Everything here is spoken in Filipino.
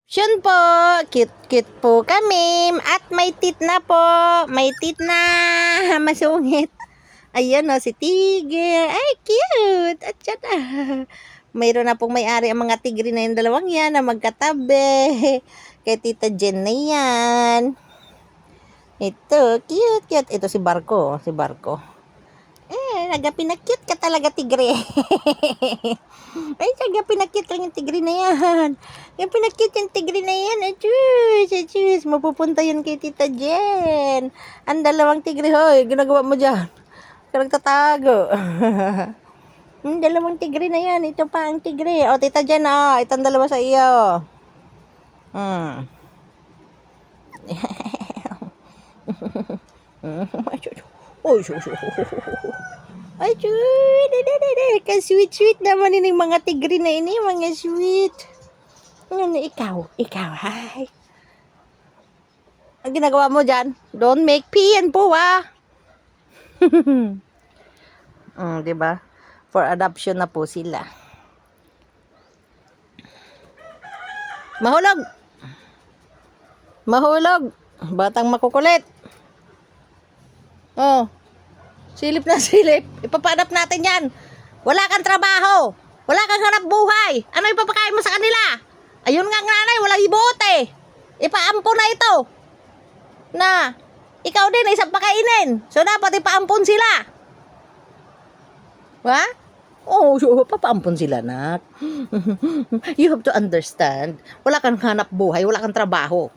Yun po, cute-cute po kami. At may tit na po. May tit na. Masungit. Ayan o, si Tigre. Ay, cute. At yan mayroon na pong may-ari ang mga tigre na yung dalawang yan na magkatabi. Kay Tita Jen na yan. Ito, cute. Ito si Barko. Si Barko. Pinakute ka talaga, tigre. Ay, pinakute lang yung tigre na yan. Yung pinakute yung tigre na yan. Achus. Mapupunta yun kay Tita Jen. Ang dalawang tigre, hoy. Ginagawa mo dyan. Ka nagtatago. Yung dalawang tigre na yan. Ito pa ang tigre. O, Tita Jen, itong dalawa sa iyo. Ay, sweet. Ka-sweet naman ini mga tigre na ini. Mga sweet. Ikaw, hi. Ang ginagawa mo dyan? Don't make pee and poo, diba? For adoption na po sila. Mahulog. Batang makukulit. Oh. Silip na silip. Ipapadap natin yan. Wala kang trabaho. Wala kang hanap buhay. Ano ipapakain mo sa kanila? Ayun nga nanay, walang ibote. Ipaampo na ito. Na, ikaw din, isang pakainin. So, dapat ipaampon sila. Ha? Oh, papaampon sila, nak. You have to understand. Wala kang hanap buhay, wala kang trabaho.